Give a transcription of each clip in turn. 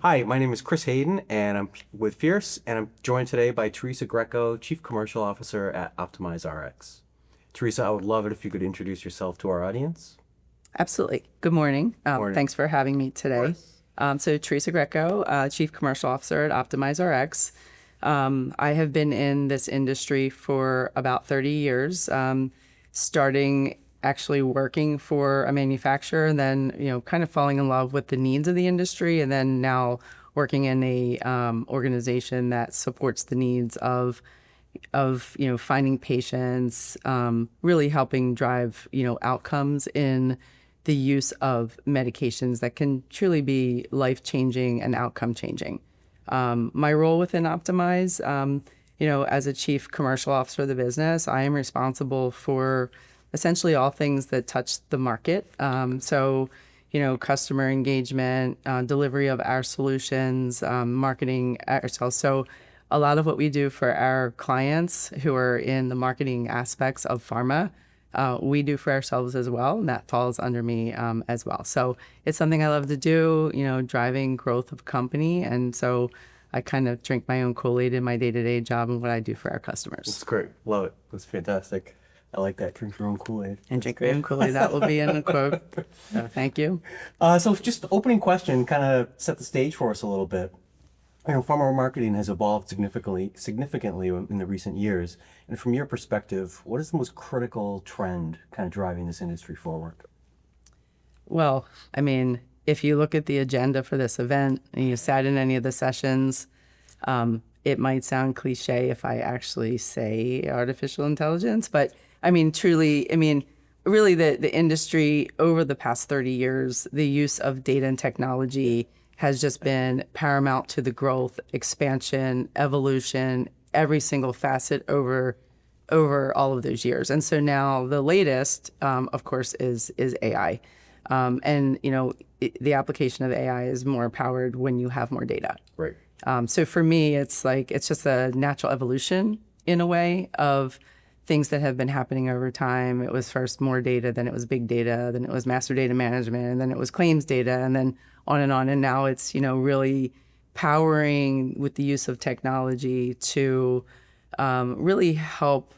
Hi, my name is Chris Hayden, and I'm with Fierce, and I'm joined today by Theresa Greco, Chief Commercial Officer at OptimizeRx. Teresa, I would love it if you could introduce yourself to our audience. Absolutely. Good morning. Morning. Thanks for having me today. So Theresa Greco, Chief Commercial Officer at OptimizeRx. I have been in this industry for about 30 years, starting actually working for a manufacturer and then, kind of falling in love with the needs of the industry, and then now working in a organization that supports the needs of finding patients, really helping drive outcomes in the use of medications that can truly be life-changing and outcome-changing. My role within Optimize, as a chief commercial officer of the business, I am responsible for essentially all things that touch the market. Customer engagement, delivery of our solutions, marketing ourselves. So a lot of what we do for our clients who are in the marketing aspects of pharma, we do for ourselves as well, and that falls under me as well. So it's something I love to do, driving growth of company. And so I kind of drink my own Kool-Aid in my day-to-day job and what I do for our customers. That's great. Love it. That's fantastic. I like that. Drink your own Kool-Aid. And drink your own Kool-Aid. That will be in a quote. So thank you. So just the opening question, kind of set the stage for us a little bit. Pharma marketing has evolved significantly in the recent years. And from your perspective, what is the most critical trend kind of driving this industry forward? Well, if you look at the agenda for this event and you sat in any of the sessions, it might sound cliche if I actually say artificial intelligence, but really the industry over the past 30 years, the use of data and technology has just been paramount to the growth, expansion, evolution, every single facet over all of those years. And so now the latest, of course, is AI. The application of AI is more powered when you have more data. Right. So for me, it's just a natural evolution in a way of things that have been happening over time. It was first more data, then it was big data, then it was master data management, and then it was claims data, and then on and on. And now it's, really powering with the use of technology to really help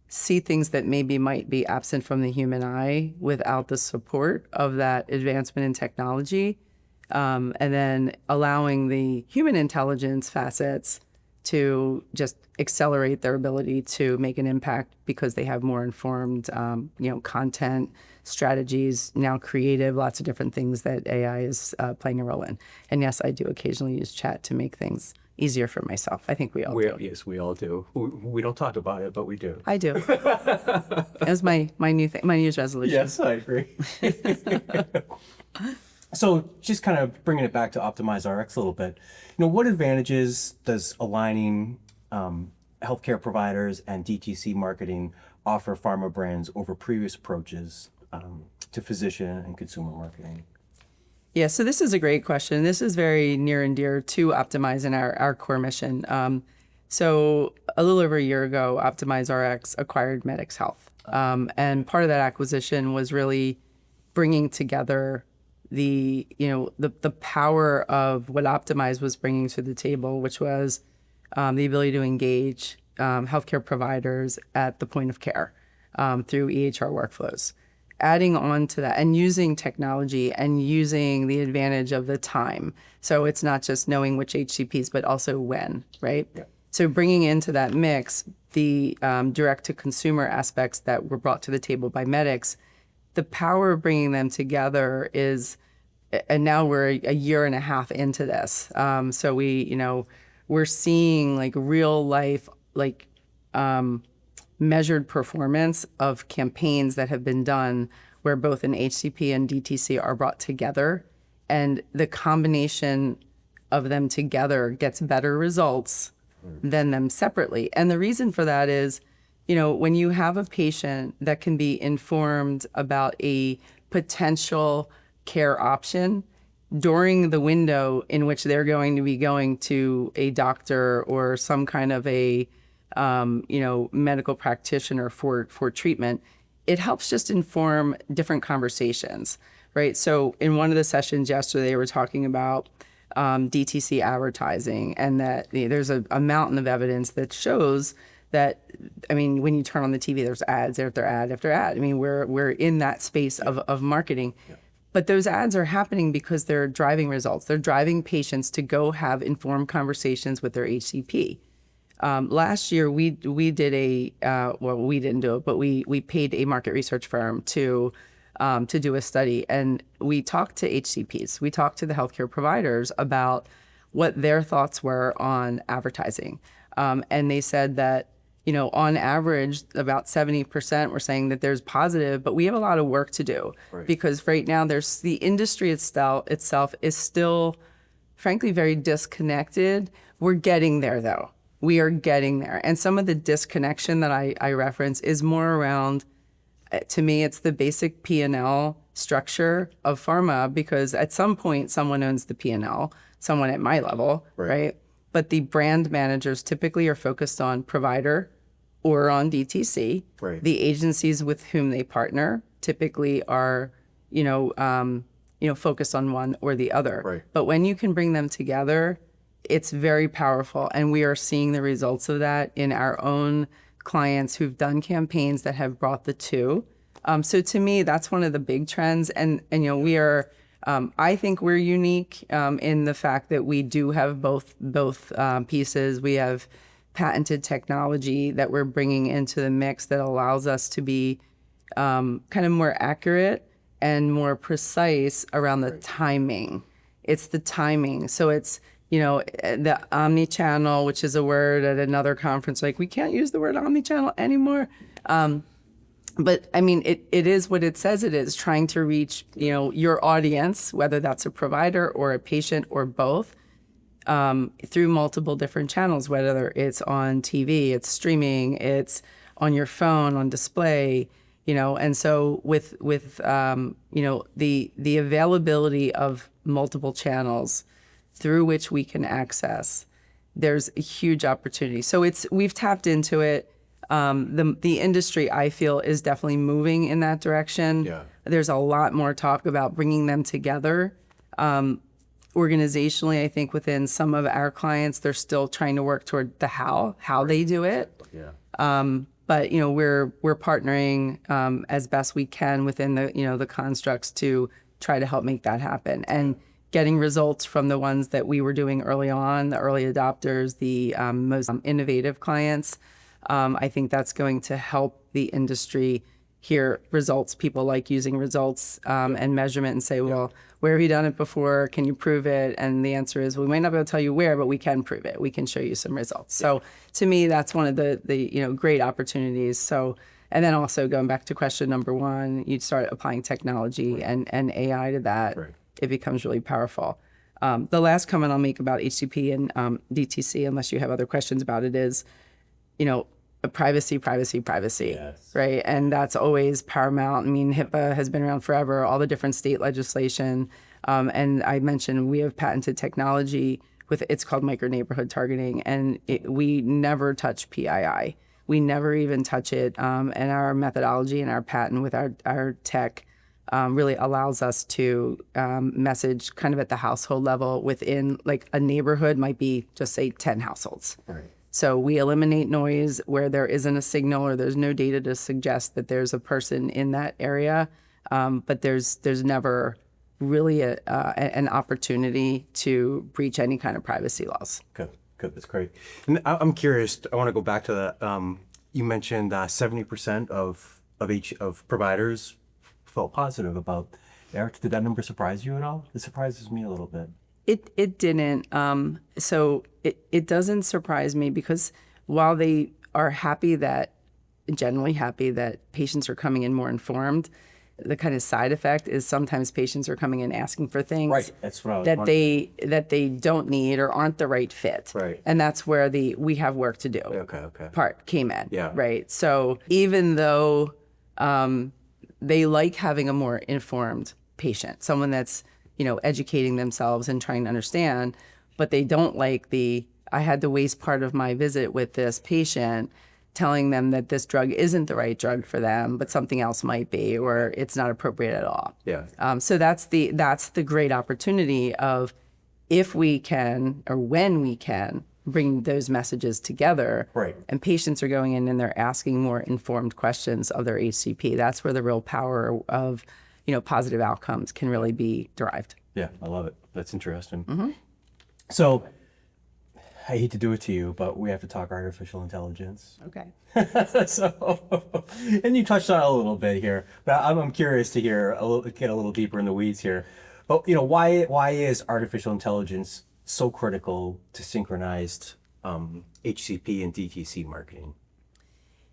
see things that maybe might be absent from the human eye without the support of that advancement in technology. And then allowing the human intelligence facets to just accelerate their ability to make an impact because they have more informed, content, strategies, now creative, lots of different things that AI is playing a role in. And yes, I do occasionally use chat to make things easier for myself. I think we all do. Yes, we all do. We don't talk about it, but we do. I do. It was my new thing, my New Year's resolution. Yes, I agree. So just kind of bringing it back to OptimizeRx a little bit, what advantages does aligning healthcare providers and DTC marketing offer pharma brands over previous approaches to physician and consumer marketing? Yeah, so this is a great question. This is very near and dear to Optimize and our core mission. So a little over a year ago, OptimizeRx acquired Medix Health. And part of that acquisition was really bringing together the power of what Optimize was bringing to the table, which was the ability to engage healthcare providers at the point of care through EHR workflows. Adding on to that and using technology and using the advantage of the time. So it's not just knowing which HCPs, but also when, right? Yeah. So bringing into that mix the direct-to-consumer aspects that were brought to the table by Medix, the power of bringing them together is, and now we're a year and a half into this. So we're seeing real life, measured performance of campaigns that have been done where both an HCP and DTC are brought together, and the combination of them together gets better results than them separately. And the reason for that is, when you have a patient that can be informed about a potential care option during the window in which they're going to be going to a doctor or some kind of a medical practitioner for treatment, it helps just inform different conversations, right? So in one of the sessions yesterday, they were talking about DTC advertising, and that there's a mountain of evidence that shows that, I mean, when you turn on the TV, there's ads after ad after ad. I mean, we're in that space of marketing. Yeah. But those ads are happening because they're driving results. They're driving patients to go have informed conversations with their HCP. Last year, we did well, we didn't do it, but we paid a market research firm to do a study, and we talked to HCPs. We talked to the healthcare providers about what their thoughts were on advertising, and they said that, on average, about 70% were saying that there's positive, but we have a lot of work to do. Right. Because right now the industry itself is still, frankly, very disconnected. We're getting there, though. We are getting there. And some of the disconnection that I reference is more around, to me, it's the basic P&L structure of pharma, because at some point someone owns the P&L, someone at my level, right? But the brand managers typically are focused on provider or on DTC. Right. The agencies with whom they partner typically are, focused on one or the other. Right. But when you can bring them together, it's very powerful. And we are seeing the results of that in our own clients who've done campaigns that have brought the two. So to me, that's one of the big trends. And we are, I think we're unique in the fact that we do have both pieces. We have patented technology that we're bringing into the mix that allows us to be kind of more accurate and more precise around the timing. It's the timing. So it's, the omnichannel, which is a word at another conference, like we can't use the word omnichannel anymore. But I mean, it is what it says it is, trying to reach, your audience, whether that's a provider or a patient or both, through multiple different channels, whether it's on TV, it's streaming, it's on your phone, on display, and so with the availability of multiple channels through which we can access, there's a huge opportunity. So we've tapped into it. The industry, I feel, is definitely moving in that direction. Yeah. There's a lot more talk about bringing them together. Organizationally, I think within some of our clients, they're still trying to work toward the how they do it. Yeah. But we're partnering as best we can within the constructs to try to help make that happen, and getting results from the ones that we were doing early on, the early adopters, the most innovative clients. I think that's going to help the industry hear results. People like using results and measurement and say, well, where have you done it before? Can you prove it? And the answer is, we might not be able to tell you where, but we can prove it. We can show you some results. So to me, that's one of the great opportunities. So, and then also going back to question number one, you start applying technology and AI to that. Right. It becomes really powerful. The last comment I'll make about HCP and DTC, unless you have other questions about it, is, privacy, yes. Right? And that's always paramount. I mean, HIPAA has been around forever, all the different state legislation. And I mentioned we have patented technology it's called micro-neighborhood targeting, and we never touch PII. We never even touch it. And our methodology and our patent with our tech really allows us to message kind of at the household level within, like, a neighborhood might be just say 10 households. Right. So we eliminate noise where there isn't a signal or there's no data to suggest that there's a person in that area. But there's never really an opportunity to breach any kind of privacy laws. Good, that's great. And I'm curious, I want to go back to that. You mentioned 70% of providers felt positive about Eric. Did that number surprise you at all? It surprises me a little bit. It didn't. So it doesn't surprise me, because while they are generally happy that patients are coming in more informed, the kind of side effect is sometimes patients are coming in asking for things That's what I was that they don't need or aren't the right fit. Right. And that's where we have work to do part came in. Yeah. Right. So even though they like having a more informed patient, someone that's educating themselves and trying to understand, but they don't like I had to waste part of my visit with this patient telling them that this drug isn't the right drug for them, but something else might be, or it's not appropriate at all. Yeah. So that's the great opportunity of if we can, or when we can, bring those messages together, Right. and patients are going in and they're asking more informed questions of their HCP, that's where the real power of, positive outcomes can really be derived. Yeah, I love it. That's interesting. So I hate to do it to you, but we have to talk artificial intelligence. Okay. So, and you touched on it a little bit here, but I'm curious to get a little deeper in the weeds here. But why is artificial intelligence so critical to synchronized HCP and DTC marketing?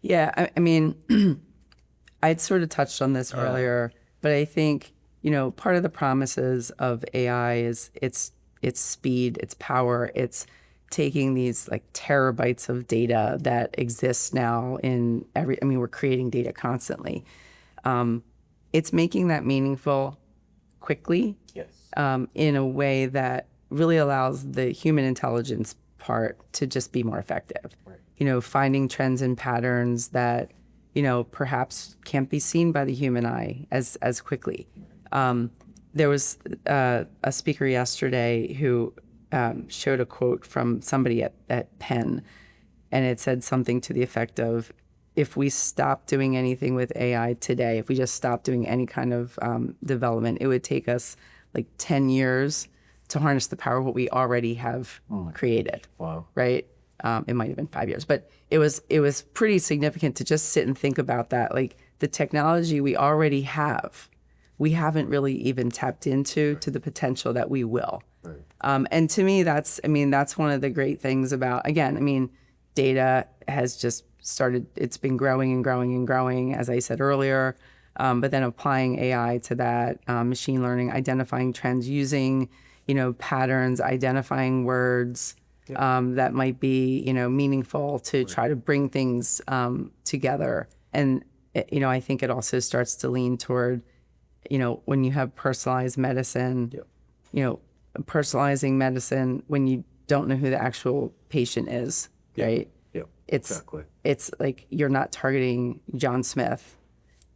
Yeah, I mean, I'd sort of touched on this earlier, but I think part of the promises of AI is its speed, its power, it's taking these like terabytes of data that exists now in we're creating data constantly. It's making that meaningful quickly. Yes. In a way that really allows the human intelligence part to just be more effective. Right. Finding trends and patterns that, perhaps can't be seen by the human eye as quickly. There was a speaker yesterday who showed a quote from somebody at Penn, and it said something to the effect of, if we stop doing anything with AI today, if we just stop doing any kind of development, it would take us like 10 years to harness the power of what we already have created. Wow. Right? It might have been 5 years, but it was pretty significant to just sit and think about that. Like the technology we already have, we haven't really even tapped into to the potential that we will. Right. And to me, that's one of the great things about, again, data has just started, it's been growing and growing and growing, as I said earlier, but then applying AI to that, machine learning, identifying trends, using, patterns, identifying words that might be, meaningful to try to bring things together. And, I think it also starts to lean toward, when you have personalized medicine, personalizing medicine when you don't know who the actual patient is, right? Yeah, exactly. It's like you're not targeting John Smith.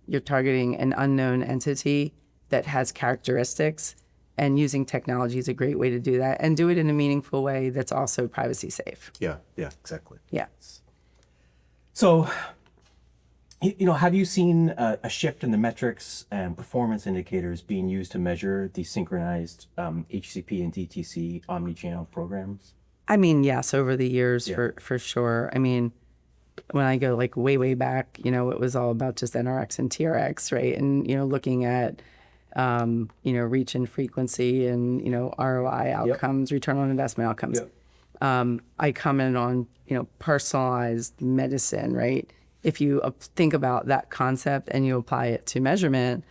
You're targeting an unknown entity that has characteristics, and using technology is a great way to do that, and do it in a meaningful way that's also privacy safe. Yeah, exactly. Yeah. So, have you seen a shift in the metrics and performance indicators being used to measure the synchronized HCP and DTC omnichannel programs? Yes, over the years, for sure. When I go like way back, it was all about just NRX and TRX, right? And, looking at, reach and frequency and, ROI outcomes, return on investment outcomes. I come in on, personalized medicine, right? If you think about that concept and you apply it to measurement,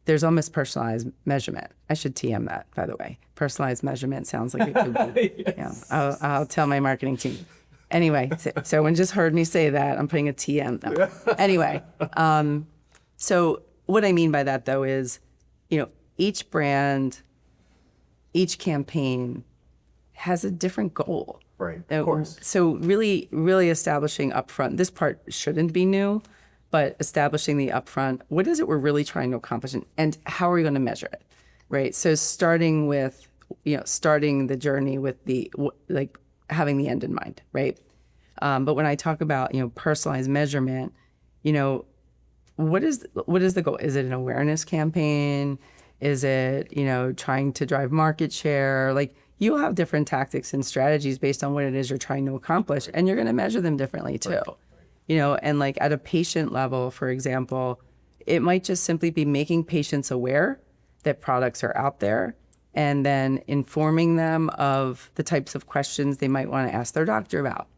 there's almost personalized measurement. I should TM that, by the way. Personalized measurement sounds like it could be. Yes. Yeah, I'll tell my marketing team. Anyway, so when just heard me say that, I'm putting a TM. No. Anyway, so what I mean by that, though, is, each brand, each campaign has a different goal. Right, of course. So really establishing upfront, this part shouldn't be new, but establishing the upfront, what is it we're really trying to accomplish, and how are we going to measure it, right? So starting the journey with having the end in mind, right? But when I talk about, personalized measurement, what is the goal? Is it an awareness campaign? Is it, trying to drive market share? Like, you'll have different tactics and strategies based on what it is you're trying to accomplish, and you're going to measure them differently too. Right. And like at a patient level, for example, it might just simply be making patients aware that products are out there, and then informing them of the types of questions they might want to ask their doctor about.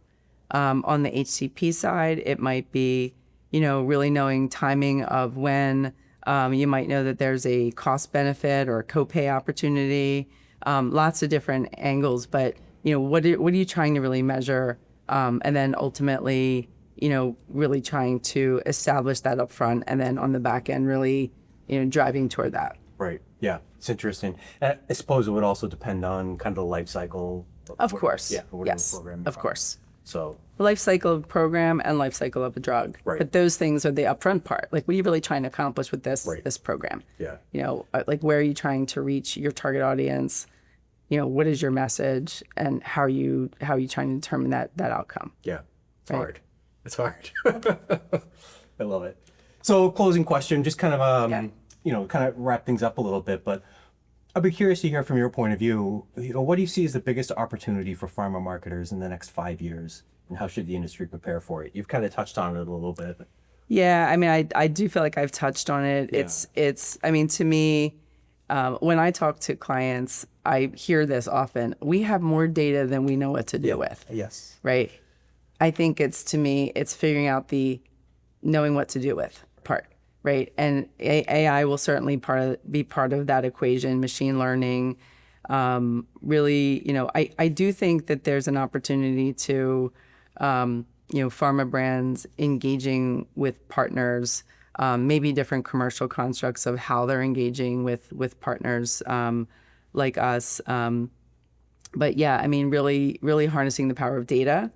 On the HCP side, it might be, really knowing timing of when you might know that there's a cost benefit or a copay opportunity. Lots of different angles, but what are you trying to really measure, and then ultimately, really trying to establish that up front, and then on the back end, really, driving toward that. Right. Yeah, it's interesting. I suppose it would also depend on kind of the life cycle. Of course. Yeah. Yes. Of course. So life cycle of program and life cycle of a drug. Right. But those things are the upfront part. Like, what are you really trying to accomplish with this program? Yeah. Like, where are you trying to reach your target audience? what is your message and how are you trying to determine that outcome? Yeah, it's hard. It's hard. I love it. So closing question, just kind of, kind of wrap things up a little bit, but I'd be curious to hear from your point of view, what do you see as the biggest opportunity for pharma marketers in the next 5 years? And how should the industry prepare for it? You've kind of touched on it a little bit. Yeah, I mean, I do feel like I've touched on it. Yeah. It's I mean, to me, when I talk to clients, I hear this often. We have more data than we know what to do with. Yes. Right? I think to me, it's figuring out the knowing what to do with part, right? And AI will certainly be part of that equation, machine learning. Really, I do think that there's an opportunity to, pharma brands engaging with partners, maybe different commercial constructs of how they're engaging with partners like us. But yeah, I mean, really, really harnessing the power of data,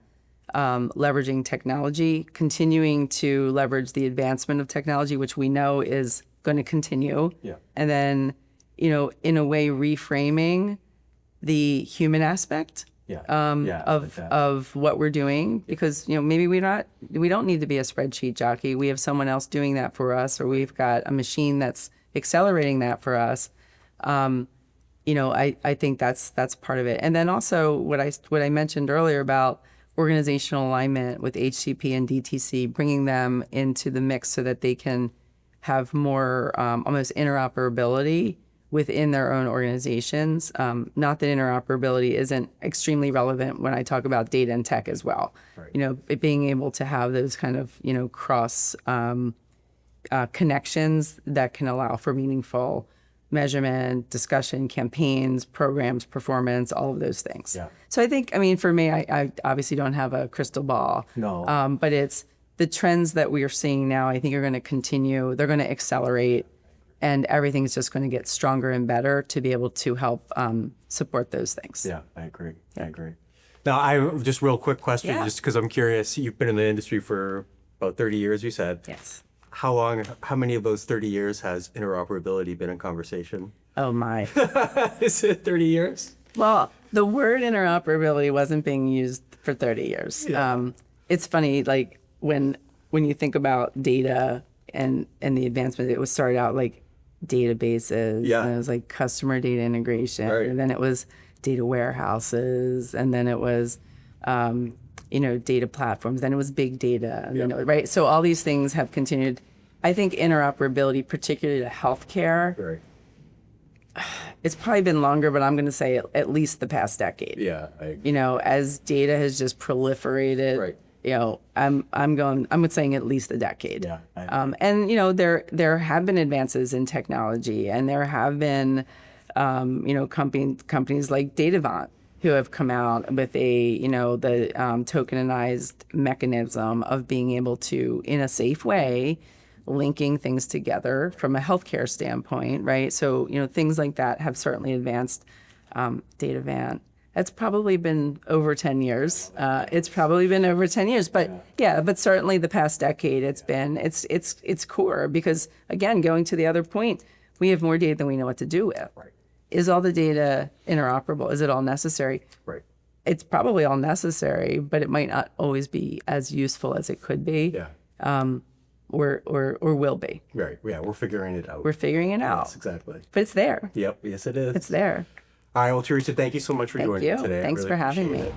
leveraging technology, continuing to leverage the advancement of technology, which we know is going to continue. Yeah. And then, in a way, reframing the human aspect of what we're doing, because maybe we don't need to be a spreadsheet jockey. We have someone else doing that for us, or we've got a machine that's accelerating that for us. I think that's part of it. And then also what I mentioned earlier about organizational alignment with HCP and DTC, bringing them into the mix so that they can have more almost interoperability within their own organizations. Not that interoperability isn't extremely relevant when I talk about data and tech as well. Right. It being able to have those kind of, cross connections that can allow for meaningful measurement, discussion, campaigns, programs, performance, all of those things. Yeah. So I think, for me, I obviously don't have a crystal ball. No. But it's the trends that we are seeing now, I think are going to continue. They're going to accelerate. And everything's just going to get stronger and better to be able to help support those things. Yeah, I agree. Now, I just real quick question, just because I'm curious. You've been in the industry for about 30 years, you said. Yes. How many of those 30 years has interoperability been in conversation? Oh, my. Is it 30 years? Well, the word interoperability wasn't being used for 30 years. Yeah. It's funny, like when you think about data and the advancement, it was started out like databases, and it was like customer data integration, and then it was data warehouses, and then it was data platforms, then it was big data, and then right. So all these things have continued. I think interoperability, particularly to healthcare, it's probably been longer, but I'm going to say at least the past decade. Yeah, I agree. As data has just proliferated. Right. I'm saying at least a decade. Yeah. And there have been advances in technology, and there have been companies like Datavant who have come out with the tokenized mechanism of being able to, in a safe way, linking things together from a healthcare standpoint, right? So things like that have certainly advanced. Datavant. It's probably been over 10 years. But but certainly the past decade, it's core, because again, going to the other point, we have more data than we know what to do with. Right. Is all the data interoperable? Is it all necessary? Right. It's probably all necessary, but it might not always be as useful as it could be. Yeah. Or will be. Right. Yeah, we're figuring it out. Yes, exactly. But it's there. Yep. Yes, it is. It's there. All right. Well, Theresa, thank you so much for joining me today. Thanks for having me.